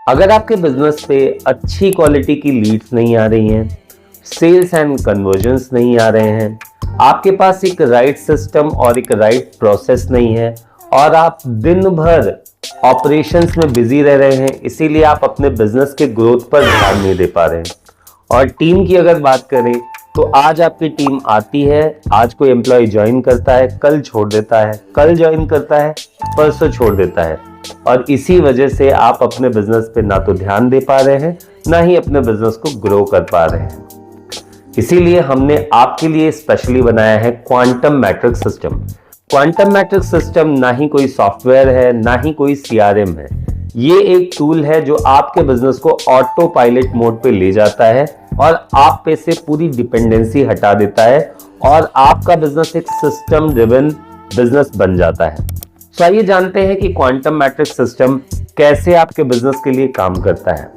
अगर आपके बिजनेस पे अच्छी क्वालिटी की लीड्स नहीं आ रही हैं, सेल्स एंड कन्वर्जन्स नहीं आ रहे हैं, आपके पास एक राइट सिस्टम और एक राइट प्रोसेस नहीं है और आप दिन भर ऑपरेशंस में बिजी रह रहे हैं, इसीलिए आप अपने बिजनेस के ग्रोथ पर ध्यान नहीं दे पा रहे हैं। और टीम की अगर बात करें तो आज आपकी टीम आती है, आज कोई एम्प्लॉय ज्वाइन करता है, कल छोड़ देता है, कल ज्वाइन करता है, परसों छोड़ देता है, और इसी वजह से आप अपने बिजनेस पे ना तो ध्यान दे पा रहे हैं, ना ही अपने बिजनेस को ग्रो कर पा रहे हैं। इसीलिए हमने आपके लिए स्पेशली बनाया है quantum matrix system. Quantum matrix system ना ही कोई सॉफ्टवेयर है, ना ही कोई सीआरएम है। ये एक टूल है जो आपके बिजनेस को ऑटो पायलट मोड पे ले जाता है और आप पे से पूरी डिपेंडेंसी हटा देता है और आपका बिजनेस एक सिस्टम ड्रिवन बिजनेस बन जाता है। तो आइए जानते हैं कि क्वांटम मैट्रिक्स सिस्टम कैसे आपके बिजनेस के लिए काम करता है।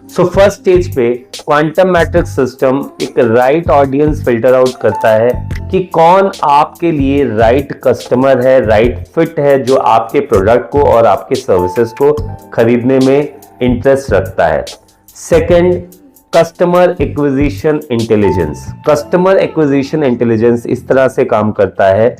सो फर्स्ट स्टेज पे क्वांटम मैट्रिक्स सिस्टम एक राइट ऑडियंस फिल्टर आउट करता है कि कौन आपके लिए राइट कस्टमर है, राइट फिट है, जो आपके प्रोडक्ट को और आपके सर्विसेज को खरीदने में इंटरेस्ट रखता है। Second, customer acquisition intelligence. Customer acquisition intelligence इस तरह से काम करता है,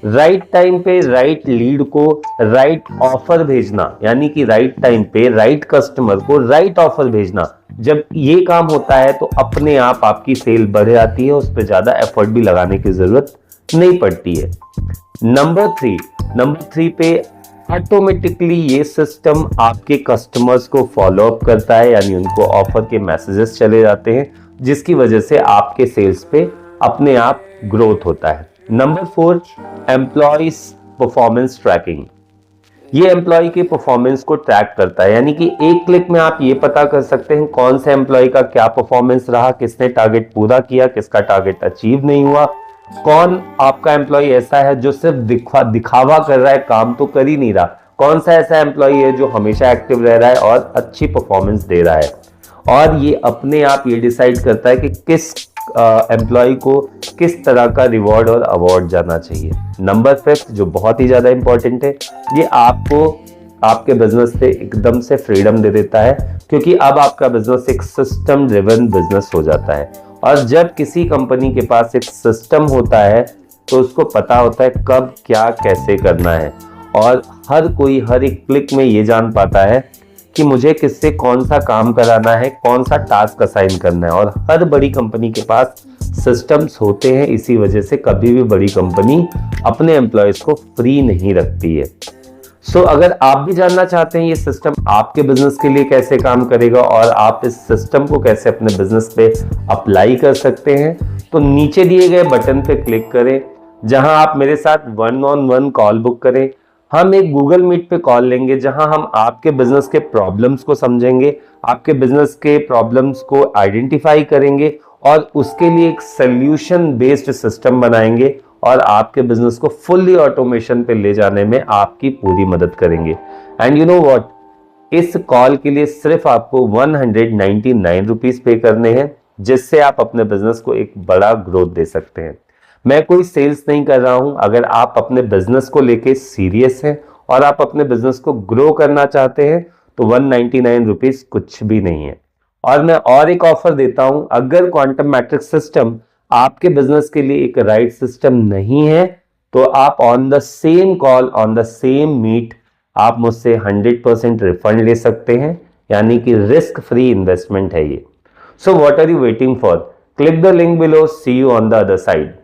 राइट टाइम पे राइट लीड को राइट ऑफर भेजना, यानी कि राइट टाइम पे राइट कस्टमर को राइट ऑफर भेजना। जब ये काम होता है तो अपने आप आपकी सेल बढ़ जाती है, उस पर ज्यादा एफर्ट भी लगाने की जरूरत नहीं पड़ती है। नंबर थ्री पे ऑटोमेटिकली ये सिस्टम आपके कस्टमर्स को फॉलो अप करता है, यानी उनको ऑफर के मैसेजेस चले जाते हैं, जिसकी वजह से आपके सेल्स पे अपने आप ग्रोथ होता है। Number 4, employees performance tracking. ये एम्प्लॉय के परफॉर्मेंस को ट्रैक करता है, यानी कि एक क्लिक में आप ये पता कर सकते हैं कौन से एम्प्लॉय का क्या परफॉर्मेंस रहा, किसने टारगेट पूरा किया, किसका टारगेट अचीव नहीं हुआ, कौन आपका एम्प्लॉय ऐसा है जो सिर्फ दिखावा कर रहा है, काम तो कर ही नहीं रहा, कौन सा ऐसा एम्प्लॉय है जो हमेशा एक्टिव रह रहा है और अच्छी परफॉर्मेंस दे रहा है। और ये अपने आप ये डिसाइड करता है कि किस एम्प्लॉय को किस तरह का रिवॉर्ड और अवार्ड जाना चाहिए। नंबर 5 जो बहुत ही ज्यादा इंपॉर्टेंट है, ये आपको आपके बिजनेस से एकदम से फ्रीडम दे देता है, क्योंकि अब आपका बिजनेस एक सिस्टम ड्रिवन बिजनेस हो जाता है। और जब किसी कंपनी के पास एक सिस्टम होता है तो उसको पता होता है कब क्या कैसे करना है, और हर कोई हर एक क्लिक में ये जान पाता है कि मुझे किससे कौन सा काम कराना है, कौन सा टास्क असाइन करना है। और हर बड़ी कंपनी के पास सिस्टम्स होते हैं, इसी वजह से कभी भी बड़ी कंपनी अपने एम्प्लॉयज को फ्री नहीं रखती है। सो अगर आप भी जानना चाहते हैं ये सिस्टम आपके बिजनेस के लिए कैसे काम करेगा और आप इस सिस्टम को कैसे अपने बिजनेस पे अप्लाई कर सकते हैं, तो नीचे दिए गए बटन पे क्लिक करें, जहां आप मेरे साथ 1-on-1 कॉल बुक करें। हम एक गूगल मीट पे कॉल लेंगे, जहां हम आपके बिजनेस के प्रॉब्लम्स को समझेंगे, आपके बिजनेस के प्रॉब्लम्स को आइडेंटिफाई करेंगे और उसके लिए एक सोल्यूशन बेस्ड सिस्टम बनाएंगे और आपके बिजनेस को फुल्ली ऑटोमेशन पे ले जाने में आपकी पूरी मदद करेंगे। एंड यू नो व्हाट, इस कॉल के लिए सिर्फ आपको 199 रुपीज पे करने हैं, जिससे आप अपने बिजनेस को एक बड़ा ग्रोथ दे सकते हैं। मैं कोई सेल्स नहीं कर रहा हूं। अगर आप अपने बिजनेस को लेके सीरियस हैं और आप अपने बिजनेस को ग्रो करना चाहते हैं तो 199 रुपीज कुछ भी नहीं है। और मैं और एक ऑफर देता हूं, अगर क्वांटम मैट्रिक्स सिस्टम आपके बिजनेस के लिए एक राइट सिस्टम नहीं है तो आप on the same call, on the same meet, आप मुझसे 100% रिफंड ले सकते हैं, यानी कि रिस्क फ्री इन्वेस्टमेंट है ये। So what are you waiting for? Click the link below, see you on the other side.